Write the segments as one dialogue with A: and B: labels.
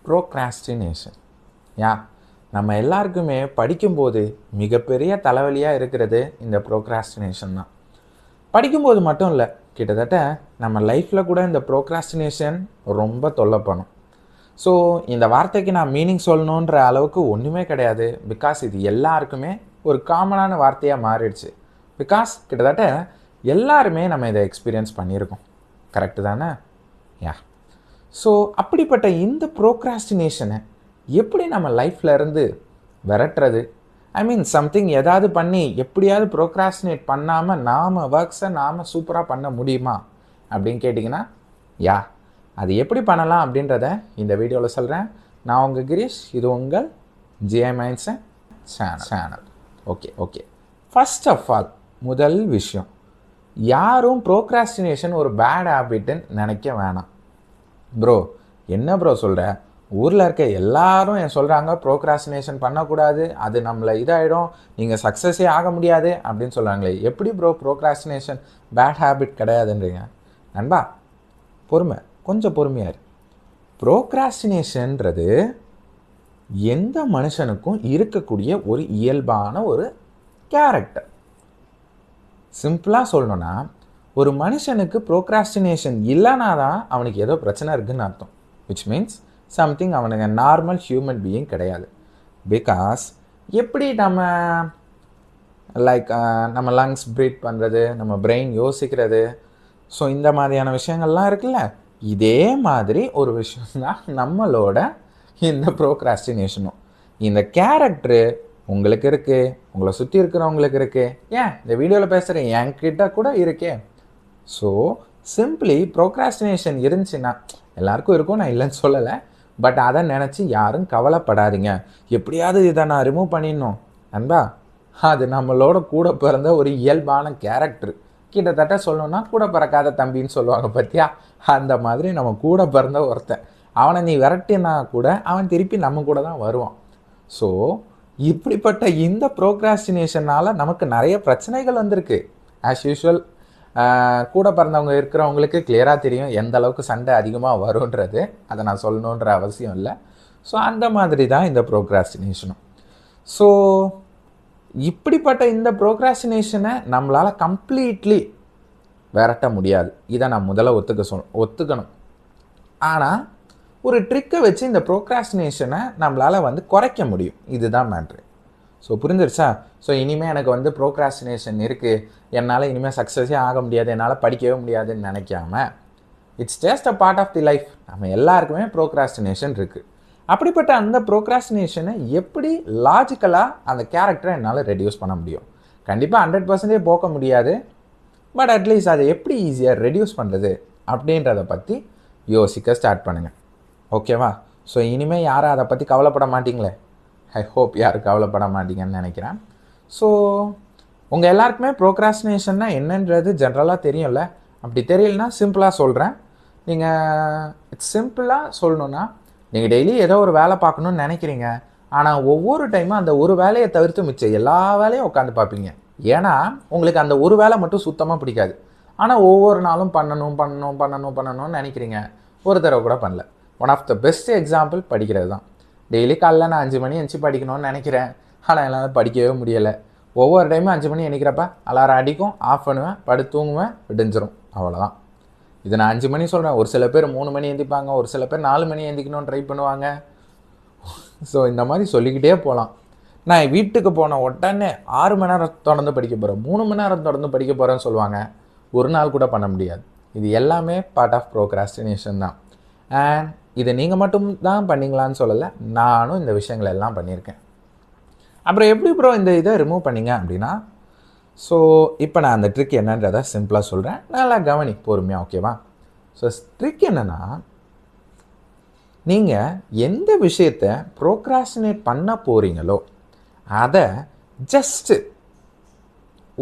A: Procrastination. நம்ம எல்லாருக்குமே படிக்கும்போது மிகப்பெரிய தலைவலியாக இருக்கிறது இந்த ப்ரோக்ராஸ்டினேஷன் தான். படிக்கும்போது மட்டும் இல்லை, கிட்டத்தட்ட நம்ம லைஃப்பில் கூட இந்த ப்ரோக்ராஸ்டினேஷன் ரொம்ப தொல்லை பண்ணும். ஸோ இந்த வார்த்தைக்கு நான் மீனிங் சொல்லணுன்ற அளவுக்கு ஒன்றுமே கிடையாது. பிகாஸ் இது எல்லாருக்குமே ஒரு காமனான வார்த்தையாக மாறிடுச்சு. பிகாஸ் கிட்டத்தட்ட எல்லாருமே நம்ம இதை எக்ஸ்பீரியன்ஸ் பண்ணியிருக்கோம். கரெக்டு தானே? ஸோ அப்படிப்பட்ட இந்த ப்ரோக்ராஸ்டினேஷனை எப்படி நம்ம லைஃப்பில் இருந்து விரட்டுறது? சம்திங் ஏதாவது பண்ணி எப்படியாவது ப்ரோக்ராஸ்டினேட் பண்ணாமல் நாம் ஒர்க்ஸை நாம் சூப்பராக பண்ண முடியுமா அப்படின்னு கேட்டிங்கன்னா, அது எப்படி பண்ணலாம் அப்படின்றத இந்த வீடியோவில் சொல்கிறேன். நான் உங்கள் கிரீஷ், இது உங்கள் GI minds channel. Okay first of all, முதல் விஷயம், யாரும் ப்ரோக்ராஸ்டினேஷன் ஒரு பேட் ஹேபிட்டுன்னு நினைக்க வேணாம். ப்ரோ என்ன ப்ரோ சொல்கிற? ஊரில் இருக்க எல்லாரும் சொல்கிறாங்க ப்ரோக்ராஸ்டினேஷன் பண்ணக்கூடாது, அது நம்மளை இதாகிடும், நீங்கள் சக்ஸஸே ஆக முடியாது அப்படின்னு சொல்கிறாங்களே. எப்படி ப்ரோ ப்ரோக்ராஸ்டினேஷன் பேட் ஹேபிட் கிடையாதுன்றீங்க? நண்பா, கொஞ்சம் பொறுமையாக இரு. ப்ரோக்ராஸ்டினேஷன்றது எந்த மனுஷனுக்கும் இருக்கக்கூடிய ஒரு இயல்பான ஒரு கேரக்டர். சிம்பிளாக சொல்லணுன்னா, ஒரு மனுஷனுக்கு ப்ரோக்ராஸ்டினேஷன் இல்லைனா தான் அவனுக்கு ஏதோ பிரச்சனை இருக்குதுன்னு அர்த்தம். விச் மீன்ஸ் சம்திங் அவனுக்கு நார்மல் ஹியூமன் பீயிங் கிடையாது. பிகாஸ் எப்படி நம்ம லங்ஸ் ப்ரீத் பண்ணுறது, நம்ம பிரெயின் யோசிக்கிறது, ஸோ இந்த மாதிரியான விஷயங்கள்லாம் இருக்குல்ல, இதே மாதிரி ஒரு விஷயம்தான் நம்மளோட இந்த ப்ரோக்ராஸ்டினேஷனும். இந்த கேரக்டரு உங்களுக்கு இருக்குது, உங்களை சுற்றி இருக்கிறவங்களுக்கு இருக்குது, இந்த வீடியோவில் பேசுகிற என்கிட்ட கூட இருக்கே. ஸோ சிம்பிளி ப்ரோக்ராஸ்டினேஷன் இருந்துச்சுன்னா, எல்லாருக்கும் இருக்கும், நான் இல்லைன்னு சொல்லலை, பட் அதை நினச்சி யாரும் கவலைப்படாதீங்க. எப்படியாவது இதை நான் ரிமூவ் பண்ணிடணும் நண்பா. அது நம்மளோட கூட பிறந்த ஒரு இயல்பான கேரக்டர். கிட்டத்தட்ட சொல்லணும்னா கூட பிறக்காத தம்பின்னு சொல்லுவாங்க பார்த்தியா, அந்த மாதிரி நம்ம கூட பிறந்த ஒருத்தன். அவனை நீ விரட்டினா கூட அவன் திருப்பி நம்ம கூட தான் வருவான். ஸோ இப்படிப்பட்ட இந்த ப்ரோக்ராஸ்டினேஷனால் நமக்கு நிறைய பிரச்சனைகள் வந்திருக்கு. ஆஸ் யூஷுவல் கூட பிறந்தவங்க இருக்கிறவங்களுக்கு கிளியராக தெரியும் எந்த அளவுக்கு சண்டை அதிகமாக வரும்ன்றது. அதை நான் சொல்லணுன்ற அவசியம் இல்லை. ஸோ அந்த மாதிரி தான் இந்த ப்ரோக்ராஸ்டினேஷனும். ஸோ இப்படிப்பட்ட இந்த ப்ரோக்ராஸ்டினேஷனை நம்மளால் கம்ப்ளீட்லி விரட்ட முடியாது. இதை நான் முதல்ல ஒத்துக்கணும். ஆனால் ஒரு ட்ரிக்கை வச்சு இந்த ப்ரோக்ராஸ்டினேஷனை நம்மளால் குறைக்க முடியும். இதுதான் மேட்ரு. ஸோ புரிஞ்சிருச்சா? ஸோ இனிமேல் எனக்கு ப்ரோக்ராஸ்டினேஷன் இருக்குது, என்னால் இனிமேல் சக்ஸஸே ஆக முடியாது, என்னால் படிக்கவே முடியாதுன்னு நினைக்காம, it's just a part of the life. நம்ம எல்லாருக்குமே ப்ரோக்ராஸ்டினேஷன் இருக்குது. அப்படிப்பட்ட அந்த ப்ரோக்ராஸ்டினேஷனை எப்படி லாஜிக்கலாக அந்த கேரக்டரை என்னால் ரெடியூஸ் பண்ண முடியும்? கண்டிப்பாக 100% போக்க முடியாது, பட் அட்லீஸ்ட் அதை எப்படி ஈஸியாக ரெடியூஸ் பண்ணுறது அப்படின்றத பற்றி யோசிக்க ஸ்டார்ட் பண்ணுங்கள். ஓகேவா? ஸோ இனிமேல் யாரும் அதை பற்றி கவலைப்பட மாட்டிங்களே. ஐ ஹோப் யாரும் கவலைப்பட மாட்டீங்கன்னு நினைக்கிறேன். ஸோ உங்கள் எல்லாருக்குமே ப்ரோக்ராஸ்டினேஷன்னா என்னன்றது ஜென்ரலாக தெரியும்ல. அப்படி தெரியலனா சிம்பிளாக சொல்கிறேன். நீங்கள் சிம்பிளாக சொல்லணுன்னா, நீங்கள் டெய்லி ஏதோ ஒரு வேலை பார்க்கணுன்னு நினைக்கிறீங்க, ஆனால் ஒவ்வொரு டைமும் அந்த ஒரு வேலையை தவிர்த்து மிச்சம் எல்லா வேலையும் உட்காந்து பார்ப்பீங்க. ஏன்னா உங்களுக்கு அந்த ஒரு வேலை மட்டும் சுத்தமாக பிடிக்காது. ஆனால் ஒவ்வொரு நாளும் பண்ணணும்னு நினைக்கிறீங்க, ஒரு தடவை கூட பண்ணல. One of the best example படிக்கிறது தான். டெய்லி காலைல நான் 5 மணி எந்திச்சு படிக்கணும்னு நினைக்கிறேன், ஆனால் என்னால் படிக்கவே முடியலை. ஒவ்வொரு டைமும் 5 மணி எண்ணிக்கிறப்ப அலாரம் அடிக்கும், ஆஃப் பண்ணுவேன், படுத்து தூங்குவேன், விடிஞ்சிரும், அவ்வளோதான். இது நான் 5 மணி சொல்கிறேன். ஒரு சில பேர் 3 மணி எந்திப்பாங்க, ஒரு சில பேர் 4 மணி எந்திக்கணும்னு ட்ரை பண்ணுவாங்க. ஸோ இந்த மாதிரி சொல்லிக்கிட்டே போகலாம். நான் வீட்டுக்கு போன உடனே 6 மணி நேரம் தொடர்ந்து படிக்க போகிறேன், 3 மணி நேரம் தொடர்ந்து படிக்க போகிறேன்னு சொல்லுவாங்க. ஒரு நாள் கூட பண்ண முடியாது. இது எல்லாமே பார்ட் ஆஃப் ப்ரோக்ராஸ்டினேஷன் தான். அண்ட் இதை நீங்கள் மட்டும் தான் பண்ணிங்களான்னு சொல்லலை, நானும் இந்த விஷயங்கள் எல்லாம் பண்ணியிருக்கேன். அப்புறம் எப்படி ப்ரோ இந்த இதை ரிமூவ் பண்ணிங்க அப்படின்னா, ஸோ இப்போ நான் அந்த ட்ரிக் என்னன்றதை சிம்பிளாக சொல்கிறேன், நல்லா கவனி பொறுமையாக, ஓகேவா? ஸோ ட்ரிக் என்னென்னா, நீங்கள் எந்த விஷயத்தை ப்ரோக்ராஸ்டினேட் பண்ண போகிறீங்களோ அதை ஜஸ்ட்டு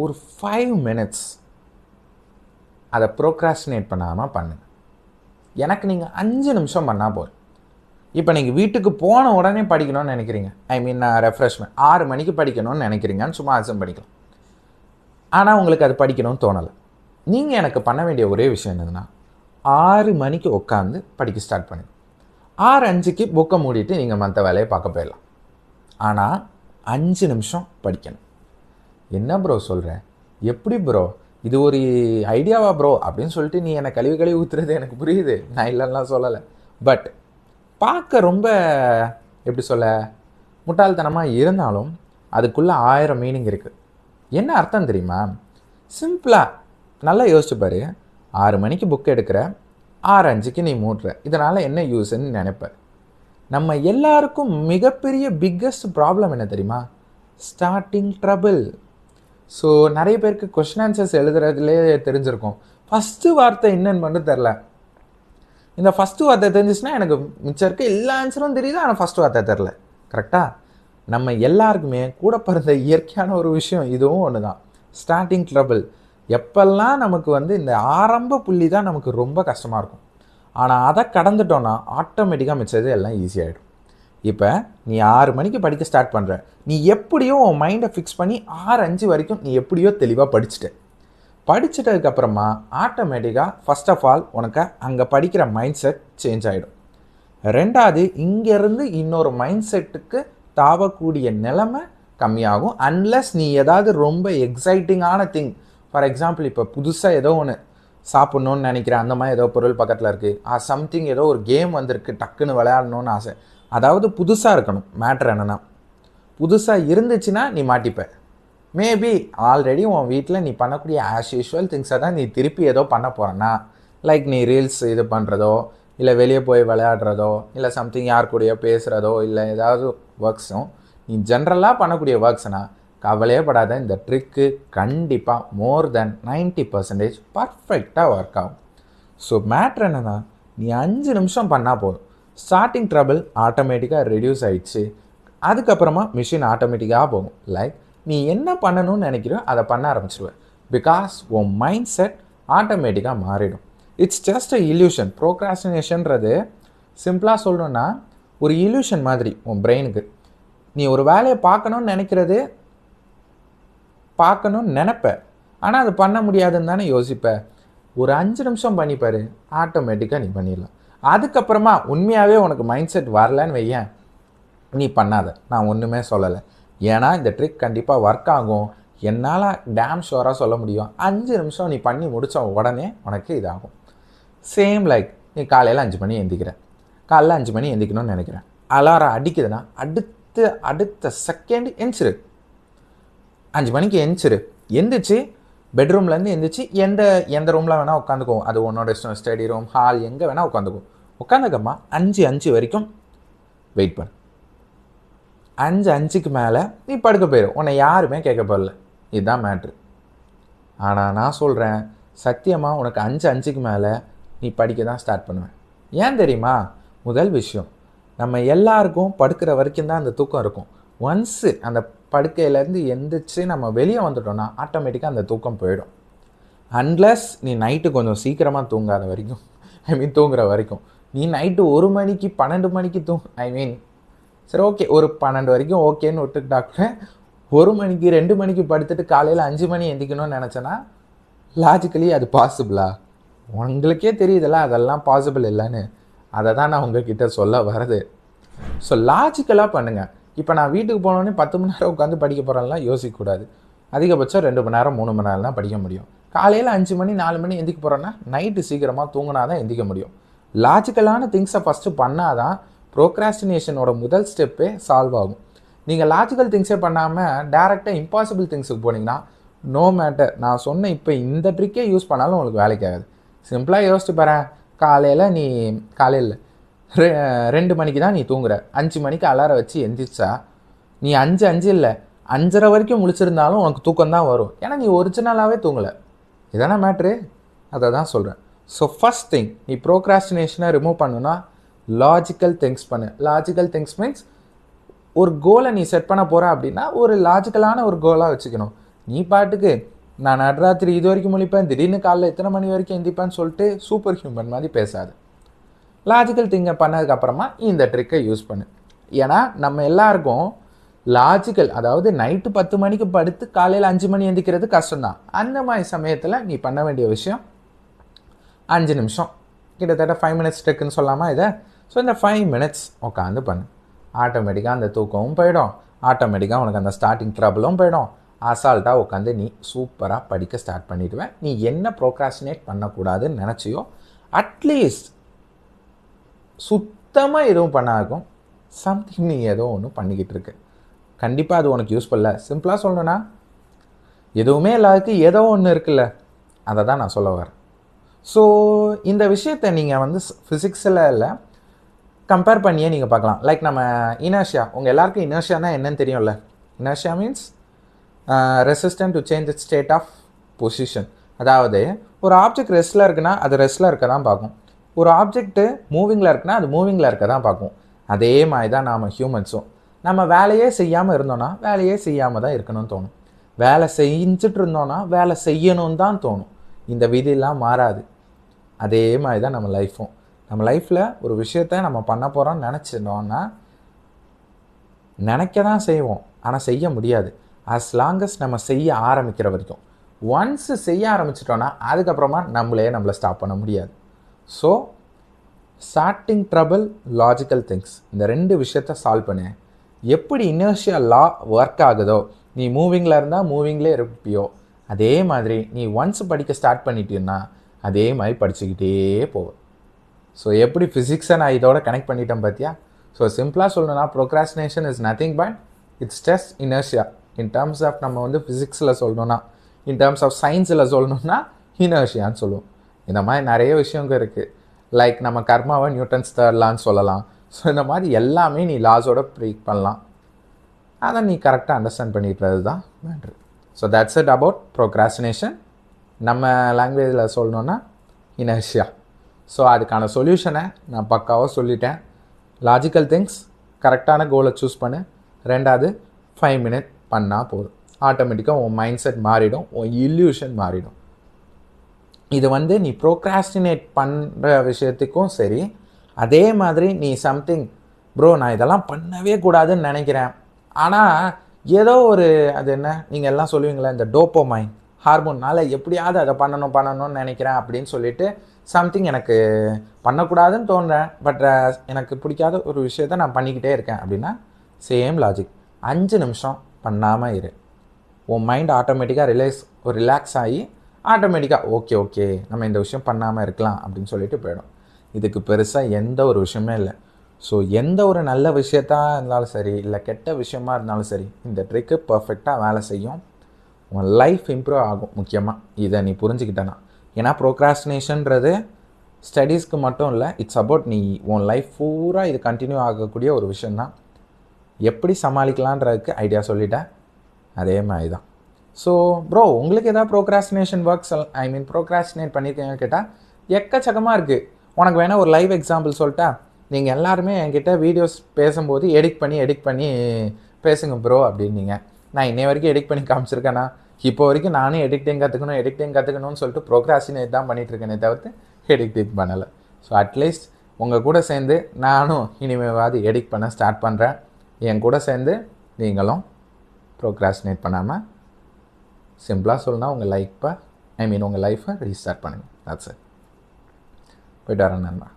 A: ஒரு 5 மினிட்ஸ் அதை ப்ரோக்ராஸ்டினேட் பண்ணாமல் பண்ணுங்கள். எனக்கு நீங்கள் 5 நிமிஷம் பண்ணால் போதும். இப்போ நீங்கள் வீட்டுக்கு போன உடனே படிக்கணும்னு நினைக்கிறீங்க, நான் ரெஃப்ரெஷ்மெண்ட் 6 மணிக்கு படிக்கணும்னு நினைக்கிறீங்கன்னு சும்மா அசம் படிக்கலாம். ஆனால் உங்களுக்கு அது படிக்கணும்னு தோணலை. நீங்கள் எனக்கு பண்ண வேண்டிய ஒரே விஷயம் என்னதுன்னா, 6 மணிக்கு உட்காந்து படிக்க ஸ்டார்ட் பண்ணுங்க. 6:05க்கு புக்கை மூடிட்டு நீங்கள் மற்ற வேலையை பார்க்க போயிடலாம். ஆனால் 5 நிமிஷம் படிக்கணும். என்ன ப்ரோ சொல்கிறேன், எப்படி ப்ரோ இது ஒரு ஐடியாவா ப்ரோ அப்படின்னு சொல்லிட்டு நீ என்னை கழுவி ஊற்றுறது எனக்கு புரியுது, நான் இல்லைன்னா சொல்லலை. பட் பார்க்க ரொம்ப எப்படி சொல்ல முட்டாள்தனமாக இருந்தாலும் அதுக்குள்ளே 1000 மீனிங் இருக்குது. என்ன அர்த்தம் தெரியுமா? சிம்பிளாக நல்லா யோசிச்சு பாரு. 6 மணிக்கு புக் எடுக்கிற, 6:05க்கு நீ மூடுற, இதனால் என்ன யூஸ்ன்னு நினைப்ப. நம்ம எல்லாருக்கும் மிகப்பெரிய பிக்கஸ்ட் ப்ராப்ளம் என்ன தெரியுமா? Starting trouble. ஸோ நிறைய பேருக்கு கொஷின் ஆன்சர்ஸ் எழுதுறதுலே தெரிஞ்சிருக்கும், ஃபஸ்ட்டு வார்த்தை என்னன்னு மட்டும் தெரில. இந்த ஃபஸ்ட்டு வார்த்தை தெரிஞ்சிச்சுன்னா எனக்கு மிச்சம் இருக்க எல்லா ஆன்சரும் தெரியுது, ஆனால் ஃபஸ்ட்டு வார்த்தை தெரில. கரெக்டாக? நம்ம எல்லாருக்குமே கூட பிறந்த இயற்கையான ஒரு விஷயம் இதுவும் ஒன்று தான், ஸ்டார்டிங் ட்ரபிள். எப்பெல்லாம் நமக்கு இந்த ஆரம்ப புள்ளி தான் நமக்கு ரொம்ப கஷ்டமாக இருக்கும். ஆனால் அதை கடந்துட்டோன்னா ஆட்டோமேட்டிக்காக மிச்சது எல்லாம் ஈஸியாகிடும். இப்போ நீ 6 மணிக்கு படிக்க ஸ்டார்ட் பண்ணுற, நீ எப்படியோ உன் மைண்டை ஃபிக்ஸ் பண்ணி 6:05 வரைக்கும் நீ எப்படியோ தெளிவாக படிச்சுட்டதுக்கப்புறமா ஆட்டோமேட்டிக்காக ஃபஸ்ட் ஆஃப் ஆல் உனக்கு அங்கே படிக்கிற மைண்ட் செட் சேஞ்ச் ஆகிடும். ரெண்டாவது, இங்கேருந்து இன்னொரு மைண்ட் செட்டுக்கு தாவக்கூடிய நிலைமை கம்மியாகும். அன்லெஸ் நீ ஏதாவது ரொம்ப எக்ஸைட்டிங்கான திங், ஃபார் எக்ஸாம்பிள் இப்போ புதுசாக ஏதோ ஒன்று சாப்பிட்ணுன்னு நினைக்கிறேன், அந்த மாதிரி ஏதோ பொருள் பக்கத்தில் இருக்குது, சம்திங் ஏதோ ஒரு கேம் வந்திருக்கு டக்குன்னு விளையாடணுன்னு ஆசை. அதாவது புதுசாக இருக்கணும். மேட்ரு என்னென்னா, புதுசாக இருந்துச்சுன்னா நீ மாட்டிப்ப. மேபி ஆல்ரெடி உன் வீட்டில் நீ பண்ணக்கூடிய ஆஸ் யூஷுவல் திங்ஸை தான் நீ திருப்பி ஏதோ பண்ண போகிறேன்னா, லைக் நீ ரீல்ஸ் இது பண்ணுறதோ, இல்லை வெளியே போய் விளையாடுறதோ, இல்லை சம்திங் யார் கூடயோ பேசுகிறதோ, இல்லை ஏதாவது ஒர்க்ஸும் நீ ஜென்ரலாக பண்ணக்கூடிய ஒர்க்ஸ்னால் கவலையே படாத, இந்த ட்ரிக்கு கண்டிப்பாக மோர் தென் 90% பர்ஃபெக்டாக ஒர்க் ஆகும். ஸோ மேட்ரு என்னென்னா, நீ 5 நிமிஷம் பண்ணால் போதும், ஸ்டார்டிங் ட்ரபிள் ஆட்டோமேட்டிக்காக ரெடியூஸ் ஆகிடுச்சு. அதுக்கப்புறமா மிஷின் ஆட்டோமேட்டிக்காக போகும். லைக் நீ என்ன பண்ணணும்னு நினைக்கிறியோ அதை பண்ண ஆரம்பிச்சிடுவேன். பிகாஸ் உன் மைண்ட் செட் ஆட்டோமேட்டிக்காக மாறிடும். It's just a illusion. ப்ரோக்ராஸ்டினேஷன்றது சிம்பிளாக சொல்லணுன்னா ஒரு இல்யூஷன் மாதிரி உன் பிரெயினுக்கு. நீ ஒரு வேலையை பார்க்கணும்னு நினைப்ப, ஆனால் அது பண்ண முடியாதுன்னு தானே யோசிப்ப. ஒரு 5 நிமிஷம் பண்ணிப்பாரு, ஆட்டோமேட்டிக்காக நீ பண்ணிடலாம். அதுக்கப்புறமா உண்மையாகவே உனக்கு மைண்ட் செட் வரலன்னு வையேன், நீ பண்ணாத, நான் ஒன்றுமே சொல்லலை. ஏன்னா இந்த ட்ரிக் கண்டிப்பாக ஒர்க் ஆகும். என்னால் டேம் ஷுவராக சொல்ல முடியும். 5 நிமிஷம் நீ பண்ணி முடித்த உடனே உனக்கு இதாகும். சேம் லைக் நீ காலையில் 5 மணி எந்திக்கிற, காலையில் 5 மணி எந்திக்கணும்னு நினைக்கிறேன், அலாரம் அடிக்குதுன்னா அடுத்த செகண்ட் எந்திச்சிரு. 5 மணிக்கு எந்திரிச்சு பெட்ரூம்லேருந்து எந்திரிச்சு எந்த ரூமில் வேணால் உட்காந்துக்குவோம். அது உன்னோட இஷ்டம், ஸ்டடி ரூம், ஹால், எங்கே வேணால் உட்காந்துக்குவோம். உட்காந்துக்கம்மா 5:05 வரைக்கும் வெயிட் பண்ணு. 5:05க்கு மேலே நீ படுக்க போயிடும், உன்னை யாருமே கேட்க போகல. இதுதான் மேட்ரு. ஆனால் நான் சொல்கிறேன் சத்தியமாக, உனக்கு 5:05க்கு மேலே நீ படிக்க தான் ஸ்டார்ட் பண்ணுவேன். ஏன் தெரியுமா? முதல் விஷயம், நம்ம எல்லாருக்கும் படுக்கிற வரைக்கும் தான் அந்த தூக்கம் இருக்கும். ஒன்ஸு அந்த படுக்கையிலேருந்து எந்திரிச்சு நம்ம வெளியே வந்துட்டோம்னா ஆட்டோமேட்டிக்காக அந்த தூக்கம் போயிடும். அன்லஸ் நீ நைட்டு கொஞ்சம் சீக்கிரமாக தூங்காத வரைக்கும், தூங்குற வரைக்கும், நீ நைட்டு 1 மணிக்கு 12 மணிக்கு சரி ஓகே, ஒரு 12 வரைக்கும் ஓகேன்னு விட்டுக்கிட்டா கூட 1 மணிக்கு 2 மணிக்கு படுத்துட்டு காலையில் 5 மணி எந்திக்கணும்னு நினச்சேன்னா லாஜிக்கலி அது பாசிபிளா? உங்களுக்கே தெரியுதுல்ல அதெல்லாம் பாசிபிள் இல்லைன்னு. அதை தான் நான் உங்ககிட்ட சொல்ல வர்றது. ஸோ லாஜிக்கலாக பண்ணுங்கள். இப்போ நான் வீட்டுக்கு போனோடனே 10 மணி நேரம் உட்காந்து படிக்க போகிறேன்லாம் யோசிக்கக்கூடாது. அதிகபட்சம் 2 மணி நேரம் 3 மணி நேரம் தான் படிக்க முடியும். காலையில் 5 மணி 4 மணி எந்திக்க போகிறேன்னா நைட்டு சீக்கிரமாக தூங்கினா தான் எந்திக்க முடியும். லாஜிக்கலான திங்ஸை ஃபஸ்ட்டு பண்ணால் தான் ப்ரோக்ராஸ்டினேஷனோட முதல் ஸ்டெப்பே சால்வ் ஆகும். நீங்கள் லாஜிக்கல் திங்ஸே பண்ணாமல் டேரெக்டாக இம்பாசிபிள் திங்ஸுக்கு போனீங்கன்னா நோ மேட்டர், நான் சொன்ன இப்போ இந்த ட்ரிக்கே யூஸ் பண்ணாலும் உங்களுக்கு வேலைக்கு ஆகாது. சிம்பிளாக யோசிச்சு பாறேன், காலையில் 2 மணிக்கு தான் நீ தூங்குற, 5 மணிக்கு அலாரம் வச்சு எந்திரிச்சா நீ 5 இல்லை 5:30 வரைக்கும் முழிச்சிருந்தாலும் உனக்கு தூக்கம் தான் வரும். ஏன்னா நீ ஒரிஜினலாகவே தூங்கலை. இதானே மேட்ரு? அதை தான் சொல்கிறேன். ஸோ ஃபஸ்ட் திங், நீ ப்ரோக்ராஸ்டினேஷனை ரிமூவ் பண்ணுன்னா லாஜிக்கல் திங்ஸ் பண்ணு. லாஜிக்கல் திங்ஸ் மீன்ஸ் ஒரு கோலை நீ செட் பண்ண போகிற அப்படின்னா ஒரு லாஜிக்கலான ஒரு கோலாக வச்சுக்கணும். நீ பாட்டுக்கு நான் நடுராத்திரி இது வரைக்கும் முழிப்பேன், திடீர்னு காலைல எத்தனை மணி வரைக்கும் எந்திப்பேன்னு சொல்லிட்டு சூப்பர் ஹியூமன் மாதிரி பேசாது. லாஜிக்கல் திங்கை பண்ணதுக்கப்புறமா இந்த ட்ரிக்கை யூஸ் பண்ணு. ஏன்னா நம்ம எல்லாருக்கும் லாஜிக்கல், அதாவது நைட்டு 10 மணிக்கு படுத்து காலையில் 5 மணி எந்திக்கிறது கஷ்டம்தான். அந்த மாதிரி சமயத்தில் நீ பண்ண வேண்டிய விஷயம் 5 நிமிஷம், கிட்டத்தட்ட 5 மினிட்ஸ் ட்ரிக்குன்னு சொல்லாமா இதை? ஸோ இந்த 5 மினிட்ஸ் உட்காந்து பண்ணு. ஆட்டோமேட்டிக்காக அந்த தூக்கமும் போயிடும், ஆட்டோமேட்டிக்காக உனக்கு அந்த ஸ்டார்டிங் ட்ரபிளும் போயிடும். அசால்ட்டாக உட்காந்து நீ சூப்பராக படிக்க ஸ்டார்ட் பண்ணிவிடுவேன். நீ என்ன ப்ரோக்ராஸ்டினேட் பண்ணக்கூடாதுன்னு நினச்சியோ அட்லீஸ்ட் சுத்தமாக எதுவும் பண்ணாகும் சம்திங் நீ ஏதோ ஒன்று பண்ணிக்கிட்டு இருக்கு. கண்டிப்பாக அது உனக்கு யூஸ்ஃபுல்ல. சிம்பிளாக சொல்லணுன்னா எதுவுமே இல்லாததுக்கு ஏதோ ஒன்று இருக்குல்ல, அதை தான் நான் சொல்ல வரேன். ஸோ இந்த விஷயத்தை நீங்கள் வந்து ஃபிசிக்ஸில் இல்லை கம்பேர் பண்ணியே நீங்கள் பார்க்கலாம். லைக் நம்ம இனர்ஷியா, உங்கள் எல்லாருக்கும் இனர்ஷியானா என்னன்னு தெரியும்ல. Inertia means resistant to change it state of position. அதாவது ஒரு ஆப்ஜெக்ட் ரெஸ்ட்டில் இருக்குன்னா அது ரெஸ்ட்டில் இருக்க தான் பார்க்கும், ஒரு ஆப்ஜெக்ட்டு மூவிங்கில் இருக்குன்னா அது மூவிங்கில் இருக்க தான் பார்க்கும். அதே மாதிரி தான் நாம் ஹியூமன்ஸும். நம்ம வேலையே செய்யாமல் இருந்தோன்னா வேலையே செய்யாமல் தான் இருக்கணும்னு தோணும், வேலை செஞ்சுட்டு இருந்தோன்னா வேலை செய்யணும்னு தான் தோணும். இந்த விதியெல்லாம் மாறாது. அதே மாதிரி தான் நம்ம லைஃப்பும். நம்ம லைஃப்பில் ஒரு விஷயத்த நம்ம பண்ண போகிறோம்னு நினச்சிட்டோன்னா நினைக்க தான் செய்வோம், ஆனால் செய்ய முடியாது. as long as நம்ம செய்ய ஆரம்பிக்கிற வரைக்கும். ஒன்ஸு செய்ய ஆரம்பிச்சிட்டோன்னா அதுக்கப்புறமா நம்மளை ஸ்டாப் பண்ண முடியாது. So starting trouble, logical things, இந்த 2 விஷயத்த சால்வ் பண்ணு. எப்படி இனர்ஷியா லா ஒர்க் ஆகுதோ, நீ மூவிங்கில் இருந்தால் மூவிங்லேயே இருப்பியோ, அதே மாதிரி நீ ஒன்ஸ் படிக்க ஸ்டார்ட் பண்ணிட்டீன்னா அதே மாதிரி படிச்சுக்கிட்டே போகும். ஸோ எப்படி ஃபிசிக்ஸை நான் இதோட கனெக்ட் பண்ணிட்டேன் பார்த்தியா? ஸோ சிம்பிளாக சொல்லணும்னா procrastination is nothing but it's just inertia. In terms of நம்ம வந்து ஃபிசிக்ஸில் சொல்லணும்னா, இன் டேர்ம்ஸ் ஆஃப் சயின்ஸில் சொல்லணும்னா இனர்ஷியான்னு சொல்லுவோம். இந்த மாதிரி நிறைய விஷயங்கள் இருக்குது. லைக் நம்ம கர்மாவை நியூட்டன்ஸ் தேர்ட் லான்னு சொல்லலாம். ஸோ இந்த மாதிரி எல்லாமே நீ லாஸோட ப்ரீக் பண்ணலாம். அதை நீ கரெக்டாக அண்டர்ஸ்டாண்ட் பண்ணிடுறது தான் matter. So that's it about procrastination. நம்ம லாங்குவேஜில் சொல்லணுன்னா இனர்ஷியா. ஸோ அதுக்கான சொல்யூஷனை நான் பக்காவாக சொல்லிட்டேன். லாஜிக்கல் திங்ஸ், கரெக்டான கோலை சூஸ் பண்ணு. 2வது 5 மினிட் பண்ணால் போதும், ஆட்டோமேட்டிக்காக உன் மைண்ட் செட் மாறிடும், உன் இல்யூஷன் மாறிடும். இது வந்து நீ ப்ரோக்ராஸ்டினேட் பண்ணுற விஷயத்துக்கும் சரி, அதே மாதிரி நீ சம்திங் ப்ரோ நான் இதெல்லாம் பண்ணவே கூடாதுன்னு நினைக்கிறேன், ஆனால் ஏதோ ஒரு அது என்ன நீங்கள் எல்லாம் சொல்லுவீங்களே இந்த டோப்போமைன் ஹார்மோன்னால் எப்படியாவது அதை பண்ணணும்னு நினைக்கிறேன் அப்படின்னு சொல்லிட்டு சம்திங் எனக்கு பண்ணக்கூடாதுன்னு தோன்றேன், பட் எனக்கு பிடிக்காத ஒரு விஷயத்த நான் பண்ணிக்கிட்டே இருக்கேன் அப்படின்னா சேம் லாஜிக். 5 நிமிஷம் பண்ணாமல் இரு. உன் மைண்ட் ஆட்டோமேட்டிக்காக ரிலாக்ஸ் ஆகி ஆட்டோமேட்டிக்காக ஓகே நம்ம இந்த விஷயம் பண்ணாமல் இருக்கலாம் அப்படின்னு சொல்லிட்டு போயிடும். இதுக்கு பெருசாக எந்த ஒரு விஷயமே இல்லை. ஸோ எந்த ஒரு நல்ல விஷயத்தாக இருந்தாலும் சரி, இல்லை கெட்ட விஷயமா இருந்தாலும் சரி, இந்த ட்ரிக்கு பர்ஃபெக்டாக வேலை செய்யும். உன் லைஃப் இம்ப்ரூவ் ஆகும். முக்கியமாக இதை நீ புரிஞ்சுக்கிட்டேன்னா. ஏன்னா ப்ரோக்ராஸ்டினேஷன்றது ஸ்டடீஸ்க்கு மட்டும் இல்லை, இட்ஸ் அபவுட் நீ உன் லைஃப் பூரா இது கண்டினியூ ஆகக்கூடிய ஒரு விஷயந்தான். எப்படி சமாளிக்கலான்றதுக்கு ஐடியா சொல்லிட்டேன். அதே மாதிரி தான். ஸோ ப்ரோ உங்களுக்கு எதாவது ப்ரோக்ராஸ்டினேஷன் ஒர்க்ஸ் ப்ரோக்ராஸ்டினேட் பண்ணியிருக்கீங்கன்னு கேட்டால் எக்கச்சக்கமாக இருக்குது. உனக்கு வேணால் ஒரு லைவ் எக்ஸாம்பிள் சொல்லிட்டா, நீங்கள் எல்லாருமே என்கிட்ட வீடியோஸ் பேசும்போது எடிட் பண்ணி பேசுங்க ப்ரோ அப்படின்னீங்க. நான் இன்னை வரைக்கும் எடிட் பண்ணி காமிச்சிருக்கேன்னா? இப்போ வரைக்கும் நானும் எடிட்டிங் கற்றுக்கணும்னு சொல்லிட்டு ப்ரோக்ராஸ்டினேட் தான் பண்ணிகிட்ருக்கேனே தவிர்த்து எடிட்டிங் பண்ணலை. ஸோ அட்லீஸ்ட் உங்கள் கூட சேர்ந்து நானும் இனிமேவாது எடிட் பண்ண ஸ்டார்ட் பண்ணுறேன். என் கூட சேர்ந்து நீங்களும் ப்ரோக்ராஸ்டினேட் பண்ணாமல் சிம்பிளாக சொல்லணும்னா உங்கள் லைஃப்பை ரீஸ்டார்ட் பண்ணுங்கள். That's it. போய்ட்டு வரேன் நண்பா.